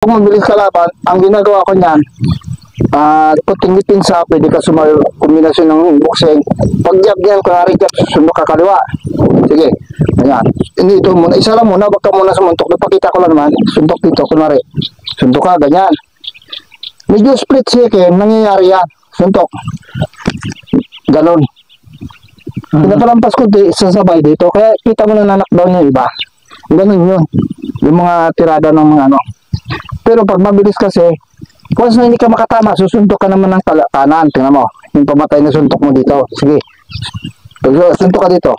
Kung mabilis kalaban, ang ginagawa ko niyan, puting-ngipin sa pwede ka kombinasyon ng boxing. Pag jab niyan, kunwari jab, susunod ka kaliwa. Sige, ganyan. Hindi ito muna, isa lang muna, baka muna sumuntok. Napakita ko lang naman, suntok dito, kunwari. Suntok ka, ganyan. Medyo split second, nangyayari yan. Suntok. Ganon. Pinapalampas ko sasabay dito, kaya kita mo na knockdown yung iba. Ganon yun. Yung mga tirada ng mga ano. Pero pag mabilis kasi, once na hindi ka makatama, susuntok ka naman ng kanan. Tingnan mo, yung pamatay na suntok mo dito. Sige. Suntok ka dito.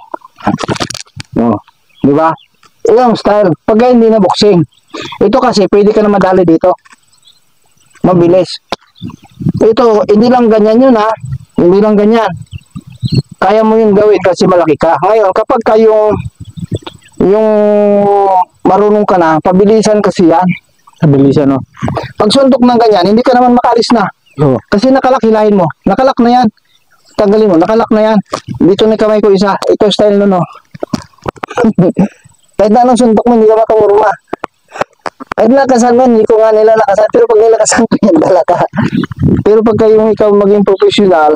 No. Di ba? Ilang style. Pag hindi na boxing. Ito kasi, pwede ka na madali dito. Mabilis. Ito, hindi lang ganyan yun ha. Hindi lang ganyan. Kaya mo yung gawin kasi malaki ka. Ngayon, kapag kayong marunong ka na, pabilisan kasi yan. Pabilisan, no? Pag suntok ng ganyan, hindi ka naman makalis na. Oh. Kasi nakalak, hilahin mo. Nakalak na yan. Tanggalin mo, nakalak na yan. Dito na kamay ko isa. Ito style no, no? Kahit na anong suntok mo, hindi ka makamuruma. Kahit nilakasan mo, hindi ko nga nilalakasan. Pero pag nilakasan ko yan, dala ka. Pero pag kayong ikaw maging professional,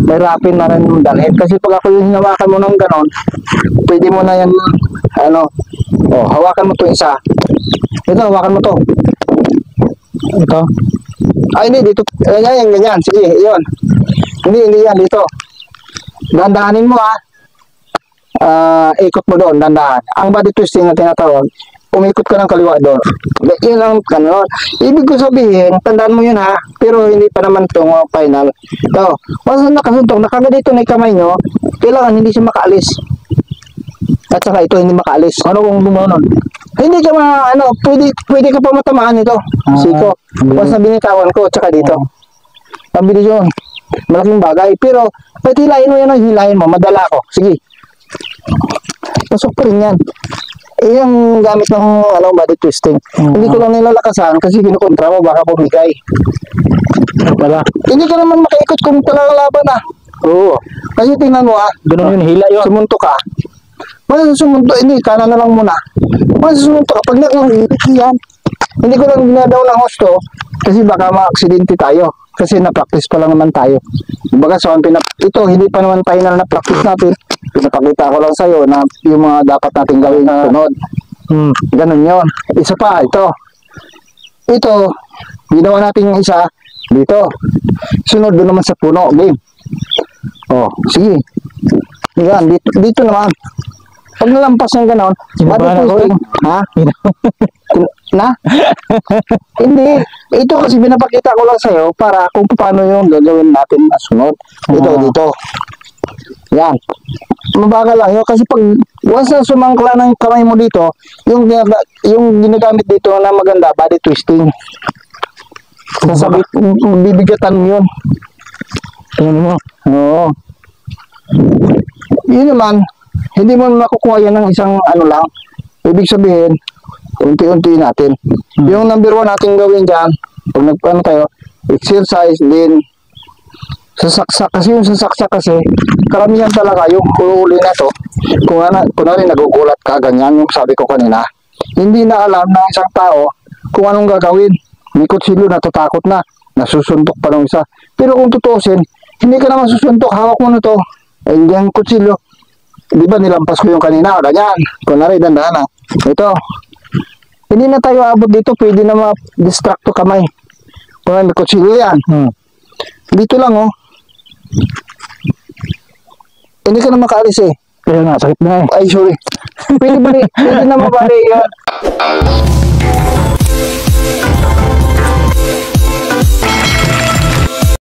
may rapin na rin mong dalhin. Kasi pag ako yung hinawakan mo ng ganon, pwede mo na yan, hawakan mo to isa. Ito, hawakan mo to. Ito. Ay, hindi, dito. Ganyan, ganyan. Sige, yun. Hindi yan, dito. Dandahanin mo, ha. Ikot mo doon, dandahan. Ang body twisting na tinatawag, umikot ka ng kaliwa doon. Yun ang kanon. Ibig ko sabihin, tandaan mo yun, ha. Pero hindi pa naman itong final. Ito. Once na nakasuntok, nakaganito na yung kamay nyo, kailangan hindi siya makaalis. At saka ito, hindi makaalis. Ano kung lumanon? Hindi ka pwede ka pa matamaan ito. Siko. Once na binitawan ko, tsaka dito. Pabilis yun. Malaking bagay. Pero, pwede hilahin mo yan ang hilahin mo. Madala ko. Sige. Pasok pa rin yan. Yung gamit ng body twisting. Hindi ko lang nilalakasan kasi kinukontra mo, baka pumigay. Wala. Hindi ka naman makaikot kung talaga laban ah. Oo. Kasi tingnan mo ah. Ganun yun, hila yun. Sumunto ka. Mas sumunto, hindi, kanan na lang muna. Mas sumunto ka, pag yan. Hindi ko lang ginadaw ng hosto kasi baka ma-aksidente tayo. Kasi na-practice pa lang naman tayo. Baga so, ito, hindi pa naman final na practice natin. Pinapakita ko lang sa'yo na yung mga dapat natin gawin sunod. Ganun yun. Isa pa, ito. Ito, ginawa natin yung isa dito. Sunod doon naman sa puno. Game. Oh, sige. Yan, dito naman. Pag nalampas ng gano'n, ha? Na? Hindi. Ito kasi pinapakita ko lang sa'yo para kung paano yung gagawin natin na sunod. Ito, dito. Yan. Mabagal lang yun. Kasi pag once na sumangkla ng kamay mo dito, yung ginagamit dito na maganda, body twisting. Sasabit, bibigatan mo yun. Tingnan mo. Oo. Yun naman, hindi mo makukuha yan ng isang lang. Ibig sabihin, unti-unti natin. Yung number 1 natin gawin dyan, pag nagpano tayo, exercise din, sasaksak. Kasi yung sasaksak kasi, karamihan talaga yung huli na to. Kung kunwari nagugulat ka, ganyan yung sabi ko kanina. Hindi na alam ng isang tao kung anong gagawin. May kutsilyo, natatakot na, nasusuntok pa ng isa. Pero kung tutusin, hindi ka naman susuntok, hawak mo na to. Ay, yung kutsilyo. Di ba nilampas ko yung kanina, ganyan. Kunwari, dandahan na. Ito. Hindi na tayo abot dito, pwede na ma-distract to kamay. Kunwari, may kutsilyo yan. Dito lang, oh. Hindi ka na makaalis eh. Kaya nga, sakit na eh. Ay, sorry. Pwede na mabali yan.